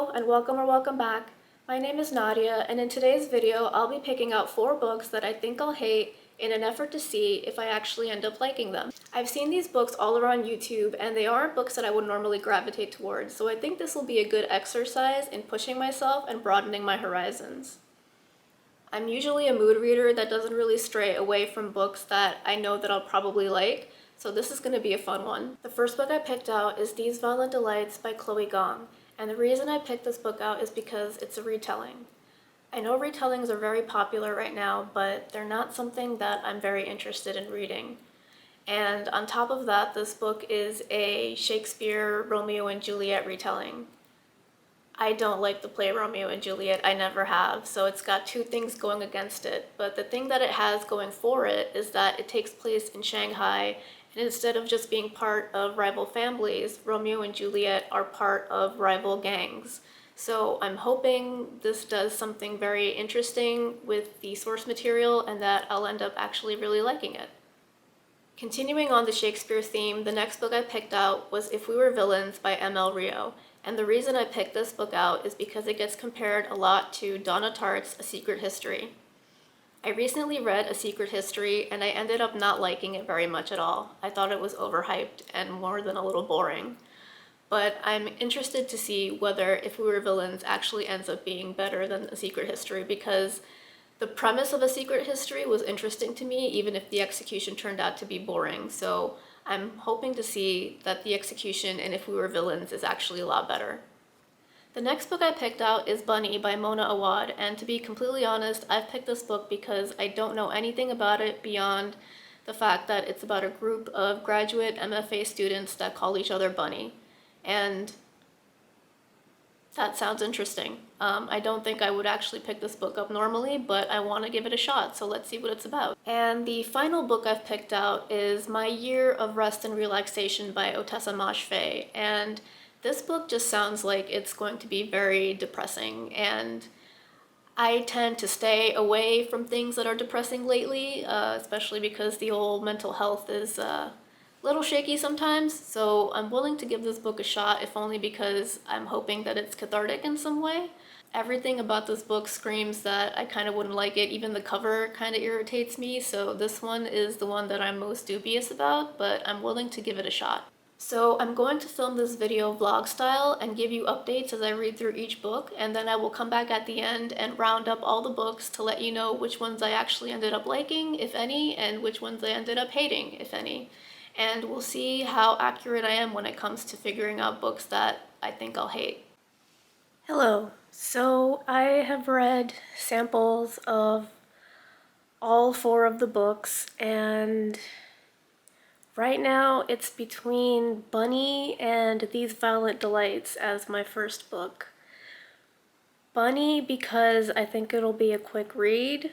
Hello and welcome or welcome back. My name is Nadia, and in today's video I'll be picking out 4 books that I think I'll hate in an effort to see if I actually end up liking them. I've seen these books all around YouTube and they aren't books that I would normally gravitate towards, so I think this will be a good exercise in pushing myself and broadening my horizons. I'm usually a mood reader that doesn't really stray away from books that I know that I'll probably like, so this is going to be a fun one. The first book I picked out is These Violent Delights by Chloe Gong, and the reason I picked this book out is because it's a retelling. I know retellings are very popular right now, but they're not something that I'm very interested in reading. And on top of that, this book is a Shakespeare Romeo and Juliet retelling. I don't like the play Romeo and Juliet, I never have, so it's got 2 things going against it. But the thing that it has going for it is that it takes place in Shanghai, and instead of just being part of rival families, Romeo and Juliet are part of rival gangs. So I'm hoping this does something very interesting with the source material and that I'll end up actually really liking it. Continuing on the Shakespeare theme, the next book I picked out was If We Were Villains by M.L. Rio. And the reason I picked this book out is because it gets compared a lot to Donna Tartt's A Secret History. I recently read A Secret History and I ended up not liking it very much at all. I thought it was overhyped and more than a little boring. But I'm interested to see whether If We Were Villains actually ends up being better than A Secret History, because the premise of A Secret History was interesting to me, even if the execution turned out to be boring. So I'm hoping to see that the execution in If We Were Villains is actually a lot better. The next book I picked out is Bunny by Mona Awad, and to be completely honest, I've picked this book because I don't know anything about it beyond the fact that it's about a group of graduate MFA students that call each other Bunny. And that sounds interesting. I don't think I would actually pick this book up normally, but I want to give it a shot, so let's see what it's about. And the final book I've picked out is My Year of Rest and Relaxation by Otessa Moshfegh, and this book just sounds like it's going to be very depressing, and I tend to stay away from things that are depressing lately, especially because the old mental health is little shaky sometimes, so I'm willing to give this book a shot, if only because I'm hoping that it's cathartic in some way. Everything about this book screams that I kind of wouldn't like it. Even the cover kind of irritates me, so this one is the one that I'm most dubious about, but I'm willing to give it a shot. So I'm going to film this video vlog style and give you updates as I read through each book, and then I will come back at the end and round up all the books to let you know which ones I actually ended up liking, if any, and which ones I ended up hating, if any. And we'll see how accurate I am when it comes to figuring out books that I think I'll hate. Hello. So I have read samples of all 4 of the books, and right now it's between Bunny and These Violent Delights as my first book. Bunny because I think it'll be a quick read,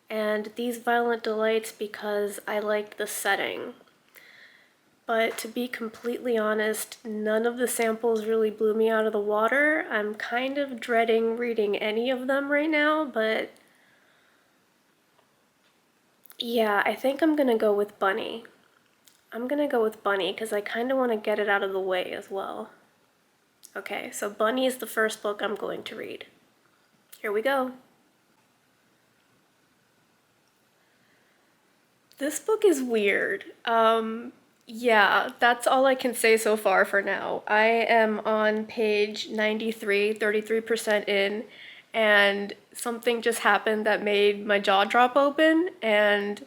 and These Violent Delights because I liked the setting. But to be completely honest, none of the samples really blew me out of the water. I'm kind of dreading reading any of them right now, but yeah, I think I'm gonna go with Bunny. I'm gonna go with Bunny because I kind of want to get it out of the way as well. Okay, so Bunny is the first book I'm going to read. Here we go. This book is weird. Yeah, that's all I can say so far for now. I am on page 93, 33% in, and something just happened that made my jaw drop open, and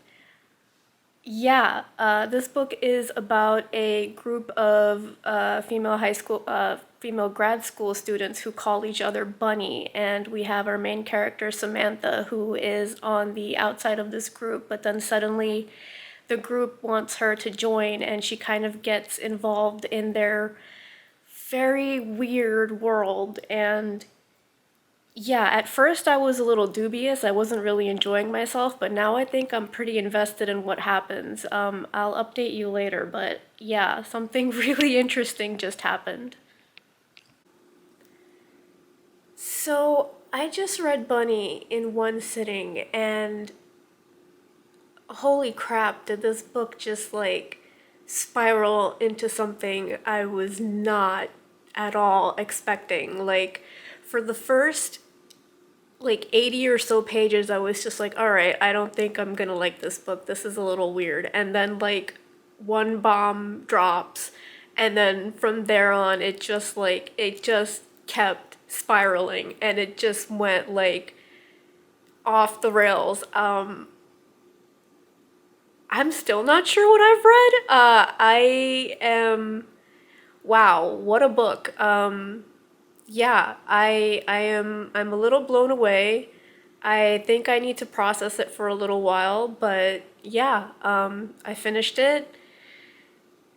yeah, this book is about a group of female grad school students who call each other Bunny, and we have our main character Samantha, who is on the outside of this group, but then suddenly the group wants her to join, and she kind of gets involved in their very weird world. And yeah, at first I was a little dubious. I wasn't really enjoying myself, but now I think I'm pretty invested in what happens. I'll update you later, but yeah, something really interesting just happened. So I just read Bunny in one sitting, and holy crap, did this book just like spiral into something I was not at all expecting. Like, for the first like 80 or so pages, I was just like, all right, I don't think I'm gonna like this book. This is a little weird. And then like one bomb drops, and then from there on, it just kept spiraling, and it just went like off the rails. I'm still not sure what I've read. Wow, what a book. Yeah, I'm a little blown away. I think I need to process it for a little while, but yeah, I finished it.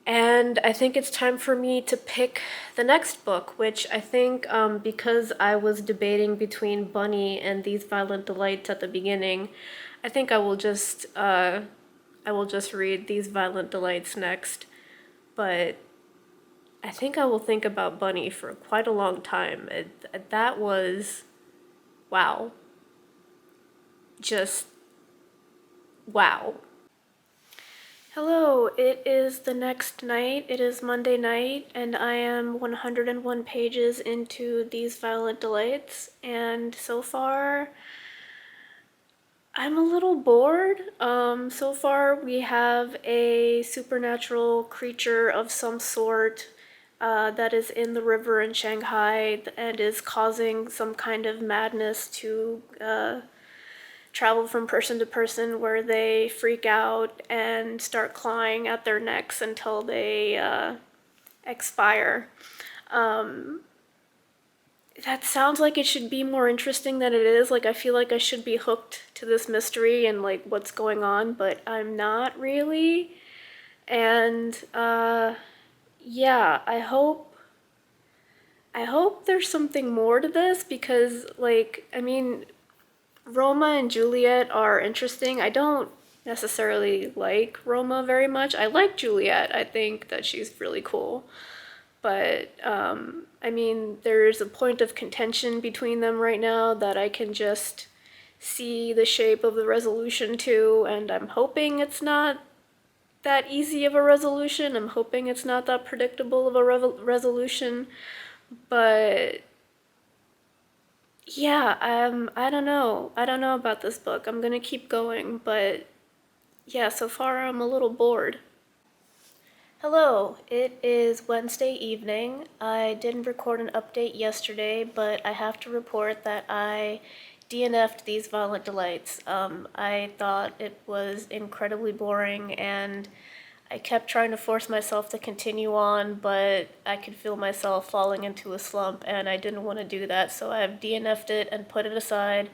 And I think it's time for me to pick the next book, which I think, because I was debating between Bunny and These Violent Delights at the beginning, I think I will just read These Violent Delights next. But I think I will think about Bunny for quite a long time. That was, wow, just wow. Hello, it is the next night. It is Monday night, and I am 101 pages into These Violent Delights, and so far, I'm a little bored. So far, we have a supernatural creature of some sort that is in the river in Shanghai and is causing some kind of madness to travel from person to person, where they freak out and start clawing at their necks until they expire. That sounds like it should be more interesting than it is. Like, I feel like I should be hooked to this mystery and like what's going on, but I'm not really. And yeah, I hope there's something more to this, because like, I mean, Roma and Juliet are interesting. I don't necessarily like Roma very much. I like Juliet. I think that she's really cool. But I mean, there's a point of contention between them right now that I can just see the shape of the resolution to, and I'm hoping it's not that easy of a resolution. I'm hoping it's not that predictable of a resolution. But yeah, I don't know. I don't know about this book. I'm gonna keep going, but yeah, so far I'm a little bored. Hello, it is Wednesday evening. I didn't record an update yesterday, but I have to report that I DNF'd These Violent Delights. I thought it was incredibly boring, and I kept trying to force myself to continue on, but I could feel myself falling into a slump, and I didn't want to do that, so I've DNF'd it and put it aside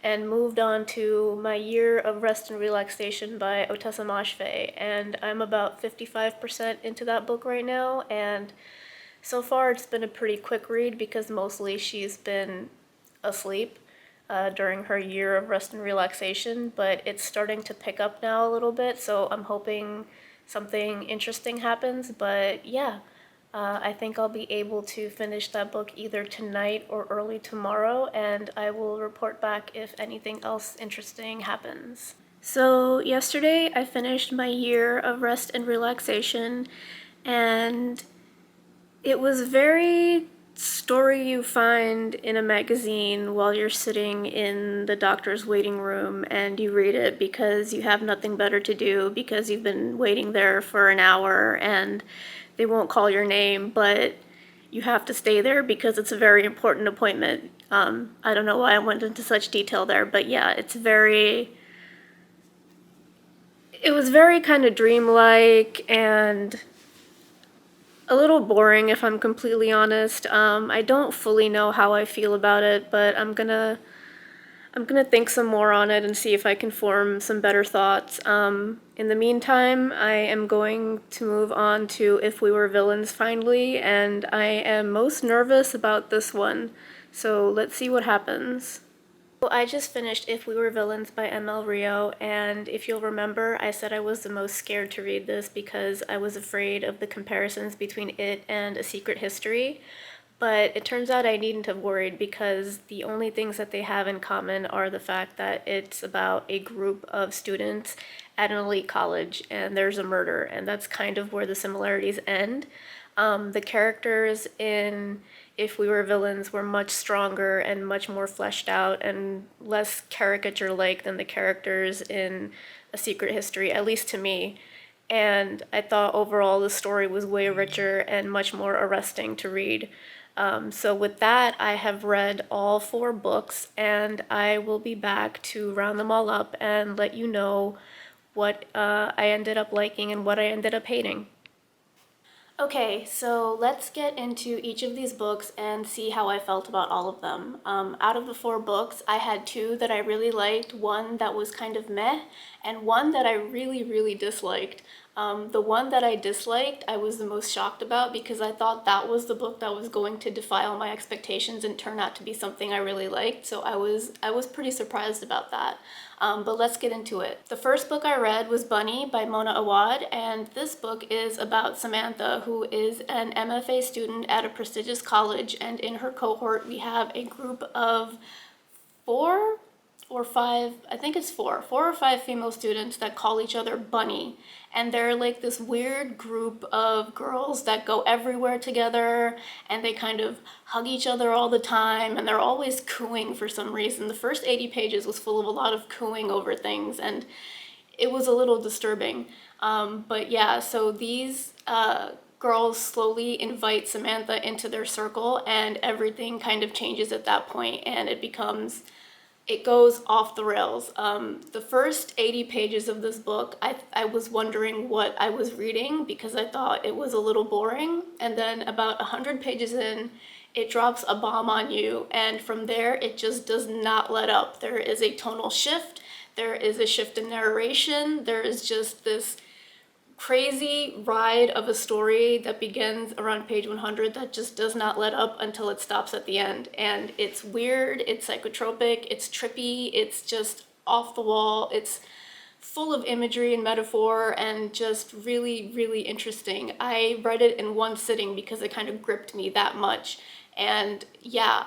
and moved on to My Year of Rest and Relaxation by Otessa Moshfegh, and I'm about 55% into that book right now, and so far it's been a pretty quick read because mostly she's been asleep during her year of rest and relaxation, but it's starting to pick up now a little bit, so I'm hoping something interesting happens. But yeah, I think I'll be able to finish that book either tonight or early tomorrow, and I will report back if anything else interesting happens. So yesterday I finished My Year of Rest and Relaxation, and it was very story you find in a magazine while you're sitting in the doctor's waiting room, and you read it because you have nothing better to do, because you've been waiting there for an hour and they won't call your name, but you have to stay there because it's a very important appointment. I don't know why I went into such detail there, but yeah, it was very kind of dreamlike and a little boring, if I'm completely honest. I don't fully know how I feel about it, but I'm gonna think some more on it and see if I can form some better thoughts. In the meantime, I am going to move on to If We Were Villains finally, and I am most nervous about this one. So let's see what happens. So I just finished If We Were Villains by ML Rio, and if you'll remember, I said I was the most scared to read this because I was afraid of the comparisons between it and A Secret History. But it turns out I needn't have worried, because the only things that they have in common are the fact that it's about a group of students at an elite college and there's a murder, and that's kind of where the similarities end. The characters in If We Were Villains were much stronger and much more fleshed out and less caricature-like than the characters in A Secret History, at least to me. And I thought overall the story was way richer and much more arresting to read. So with that, I have read all 4 books, and I will be back to round them all up and let you know what I ended up liking and what I ended up hating. Okay, so let's get into each of these books and see how I felt about all of them. Out of the 4 books, I had 2 that I really liked, one that was kind of meh, and one that I really, really disliked. The one that I disliked, I was the most shocked about because I thought that was the book that was going to defy my expectations and turn out to be something I really liked, so I was pretty surprised about that. But let's get into it. The first book I read was Bunny by Mona Awad, and this book is about Samantha, who is an MFA student at a prestigious college, and in her cohort we have a group of 4 or 5, I think it's 4 or 5 female students that call each other Bunny. And they're like this weird group of girls that go everywhere together, and they kind of hug each other all the time, and they're always cooing for some reason. The first 80 pages was full of a lot of cooing over things, and it was a little disturbing. But yeah, so these girls slowly invite Samantha into their circle, and everything kind of changes at that point, and it goes off the rails. The first 80 pages of this book, I was wondering what I was reading because I thought it was a little boring. And then about 100 pages in, it drops a bomb on you. And from there, it just does not let up. There is a tonal shift. There is a shift in narration. There is just this crazy ride of a story that begins around page 100 that just does not let up until it stops at the end. And it's weird, it's psychotropic, it's trippy, it's just off the wall, it's full of imagery and metaphor and just really, really interesting. I read it in one sitting because it kind of gripped me that much. And yeah,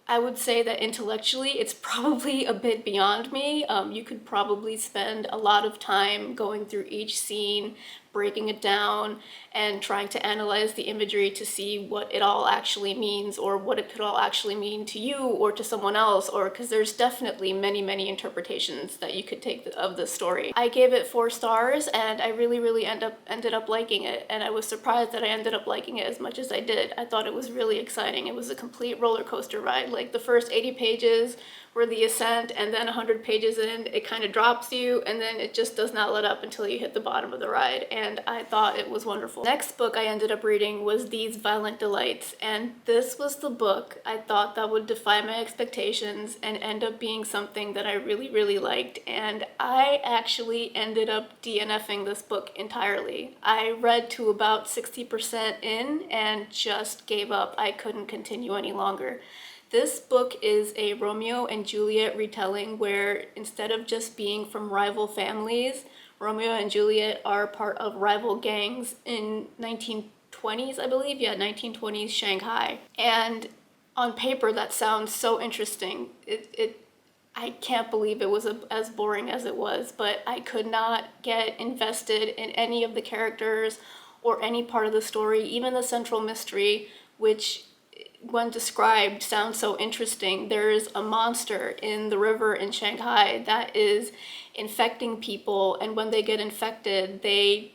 I would say that intellectually it's probably a bit beyond me. You could probably spend a lot of time going through each scene, breaking it down, and trying to analyze the imagery to see what it all actually means, or what it could all actually mean to you or to someone else, or because there's definitely many, many interpretations that you could take of the story. I gave it 4 stars, and I really, really ended up liking it, and I was surprised that I ended up liking it as much as I did. I thought it was really exciting. It was a complete roller coaster ride. Like the first 80 pages were the ascent, and then 100 pages in, it kind of drops you, and then it just does not let up until you hit the bottom of the ride, and I thought it was wonderful. Next book I ended up reading was These Violent Delights, and this was the book I thought that would defy my expectations and end up being something that I really, really liked, and I actually ended up DNFing this book entirely. I read to about 60% in and just gave up. I couldn't continue any longer. This book is a Romeo and Juliet retelling where instead of just being from rival families, Romeo and Juliet are part of rival gangs in 1920s, I believe. Yeah, 1920s Shanghai. And on paper, that sounds so interesting. I can't believe it was as boring as it was, but I could not get invested in any of the characters or any part of the story, even the central mystery, which when described sounds so interesting. There's a monster in the river in Shanghai that is infecting people, and when they get infected, they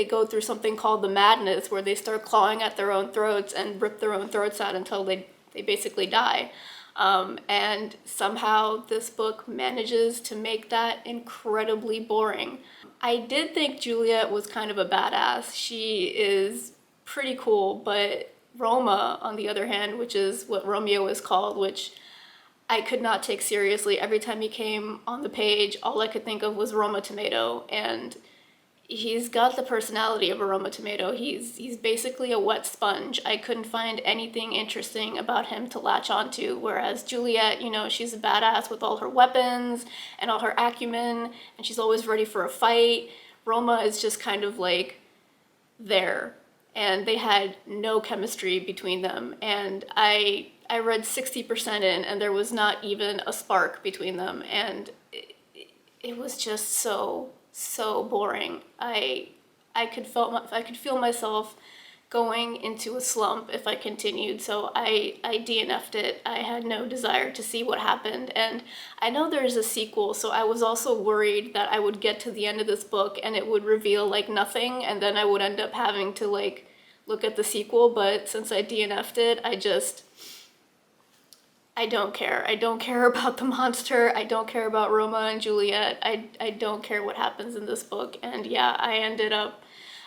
go through something called the madness, where they start clawing at their own throats and rip their own throats out until they basically die. And somehow this book manages to make that incredibly boring. I did think Juliet was kind of a badass. She is pretty cool, but Roma, on the other hand, which is what Romeo is called, which I could not take seriously. Every time he came on the page, all I could think of was Roma Tomato, and he's got the personality of a Roma Tomato. He's basically a wet sponge. I couldn't find anything interesting about him to latch onto, whereas Juliet, you know, she's a badass with all her weapons and all her acumen, and she's always ready for a fight. Roma is just kind of like there. And they had no chemistry between them, and I read 60% in, and there was not even a spark between them, and it was just so boring. I I could feel myself going into a slump if I continued, so I DNF'd it. I had no desire to see what happened, and I know there's a sequel, so I was also worried that I would get to the end of this book and it would reveal like nothing, and then I would end up having to like look at the sequel, but since I DNF'd it, I don't care. I don't care about the monster. I don't care about Roma and Juliet. I don't care what happens in this book. And yeah,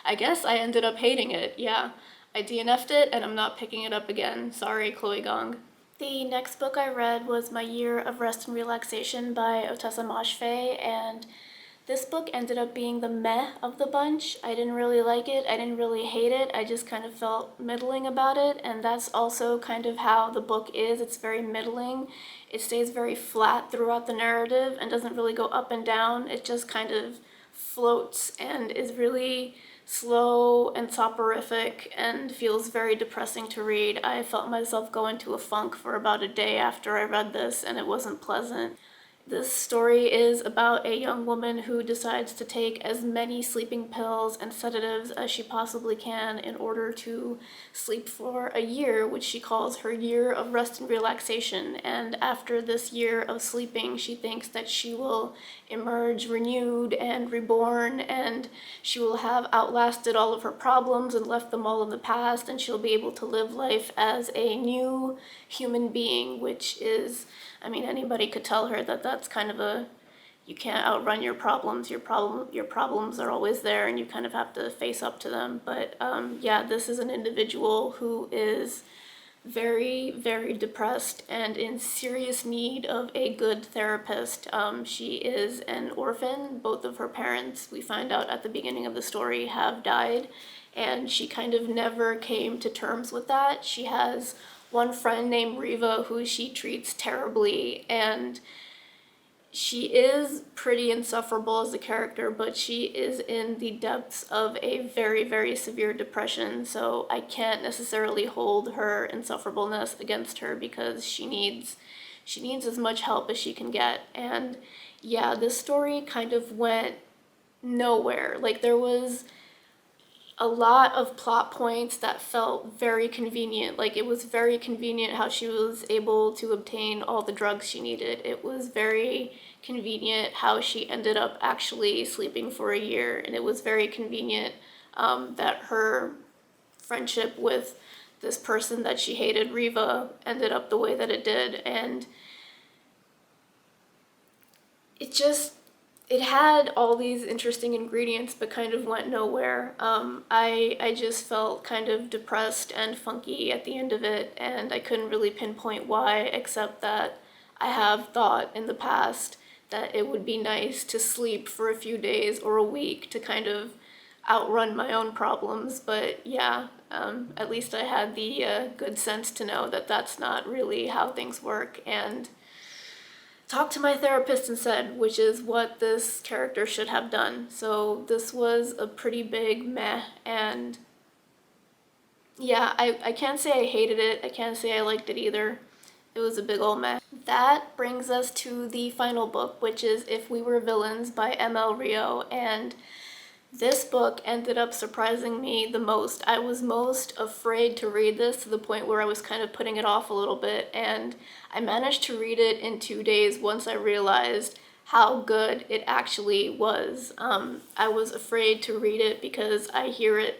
I guess I ended up hating it. Yeah, I DNF'd it and I'm not picking it up again. Sorry, Chloe Gong. The next book I read was My Year of Rest and Relaxation by Otessa Moshfegh, and this book ended up being the meh of the bunch. I didn't really like it. I didn't really hate it. I just kind of felt middling about it, and that's also kind of how the book is. It's very middling. It stays very flat throughout the narrative and doesn't really go up and down. It just kind of floats and is really slow and soporific and feels very depressing to read. I felt myself go into a funk for about a day after I read this, and it wasn't pleasant. This story is about a young woman who decides to take as many sleeping pills and sedatives as she possibly can in order to sleep for a year, which she calls her year of rest and relaxation. And after this year of sleeping, she thinks that she will emerge renewed and reborn, and she will have outlasted all of her problems and left them all in the past, and she'll be able to live life as a new human being, which is, I mean, anybody could tell her that that's kind of you can't outrun your problems. Your problems are always there, and you kind of have to face up to them. But yeah, this is an individual who is very, very depressed and in serious need of a good therapist. She is an orphan. Both of her parents, we find out at the beginning of the story, have died, and she kind of never came to terms with that. She has one friend named Riva who she treats terribly, and she is pretty insufferable as a character, but she is in the depths of a very, very severe depression, so I can't necessarily hold her insufferableness against her because she needs as much help as she can get. And yeah, this story kind of went nowhere. Like, there was a lot of plot points that felt very convenient. Like, it was very convenient how she was able to obtain all the drugs she needed. It was very convenient how she ended up actually sleeping for a year, and it was very convenient that her friendship with this person that she hated, Riva, ended up the way that it did. And it had all these interesting ingredients but kind of went nowhere. I just felt kind of depressed and funky at the end of it, and I couldn't really pinpoint why, except that I have thought in the past that it would be nice to sleep for a few days or a week to kind of outrun my own problems. But yeah, at least I had the good sense to know that that's not really how things work, and talked to my therapist instead, which is what this character should have done. So this was a pretty big meh, and yeah, I can't say I hated it, I can't say I liked it either. It was a big ol' meh. That brings us to the final book, which is If We Were Villains by ML Rio, and this book ended up surprising me the most. I was most afraid to read this, to the point where I was kind of putting it off a little bit, and I managed to read it in 2 days once I realized how good it actually was. I was afraid to read it because I hear it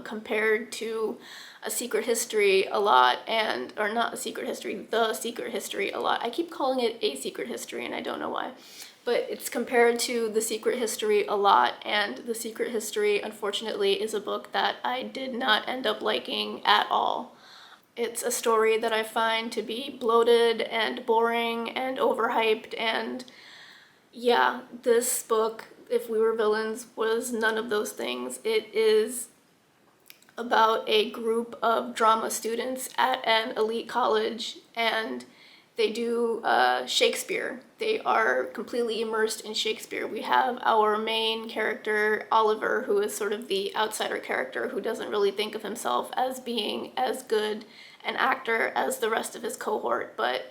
compared to A Secret History a lot, or not A Secret History, The Secret History a lot. I keep calling it A Secret History, and I don't know why. But it's compared to The Secret History a lot, and The Secret History, unfortunately, is a book that I did not end up liking at all. It's a story that I find to be bloated and boring and overhyped, and yeah, this book, If We Were Villains, was none of those things. It is about a group of drama students at an elite college, and they do Shakespeare. They are completely immersed in Shakespeare. We have our main character, Oliver, who is sort of the outsider character who doesn't really think of himself as being as good an actor as the rest of his cohort, but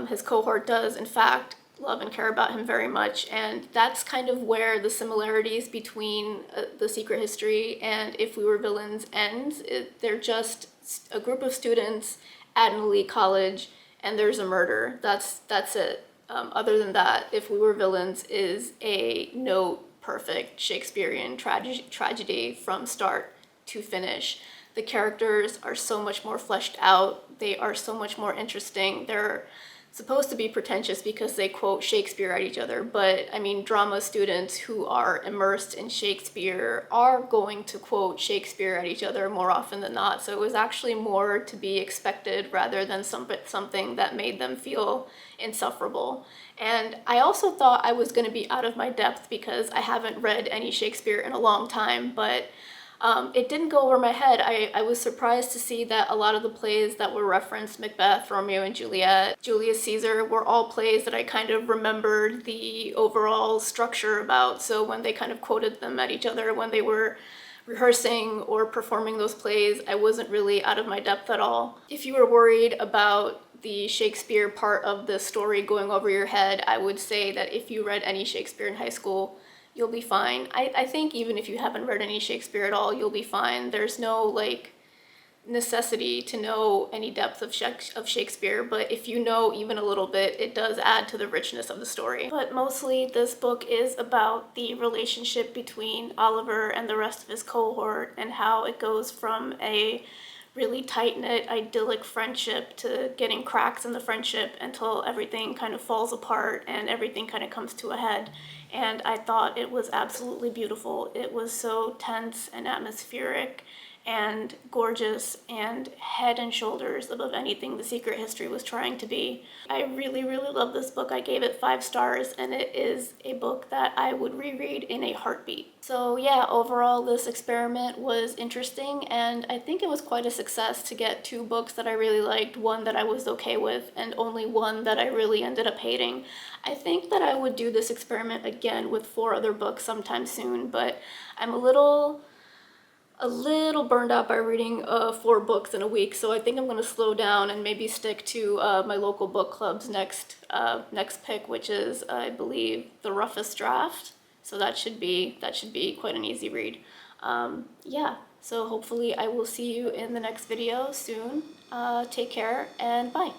his cohort does, in fact, love and care about him very much, and that's kind of where the similarities between The Secret History and If We Were Villains ends. They're just a group of students at an elite college, and there's a murder. That's it. Other than that, If We Were Villains is a note-perfect Shakespearean tragedy from start to finish. The characters are so much more fleshed out. They are so much more interesting. They're supposed to be pretentious because they quote Shakespeare at each other, but I mean, drama students who are immersed in Shakespeare are going to quote Shakespeare at each other more often than not. So it was actually more to be expected rather than something that made them feel insufferable. And I also thought I was going to be out of my depth because I haven't read any Shakespeare in a long time, but it didn't go over my head. I was surprised to see that a lot of the plays that were referenced, Macbeth, Romeo and Juliet, Julius Caesar, were all plays that I kind of remembered the overall structure about. So when they kind of quoted them at each other when they were rehearsing or performing those plays, I wasn't really out of my depth at all. If you were worried about the Shakespeare part of the story going over your head, I would say that if you read any Shakespeare in high school, you'll be fine. I think even if you haven't read any Shakespeare at all, you'll be fine. There's no like necessity to know any depth of Shakespeare, but if you know even a little bit, it does add to the richness of the story. But mostly this book is about the relationship between Oliver and the rest of his cohort and how it goes from a really tight-knit, idyllic friendship to getting cracks in the friendship until everything kind of falls apart and everything kind of comes to a head. And I thought it was absolutely beautiful. It was so tense and atmospheric and gorgeous and head and shoulders above anything The Secret History was trying to be. I really, really love this book. I gave it 5 stars, and it is a book that I would reread in a heartbeat. So yeah, overall this experiment was interesting, and I think it was quite a success to get 2 books that I really liked, one that I was okay with, and only one that I really ended up hating. I think that I would do this experiment again with 4 other books sometime soon, but I'm a little burned out by reading 4 books in a week, so I think I'm going to slow down and maybe stick to my local book club's next pick, which is, I believe, The Roughest Draft. So that should be quite an easy read. Yeah, so hopefully I will see you in the next video soon. Take care and bye.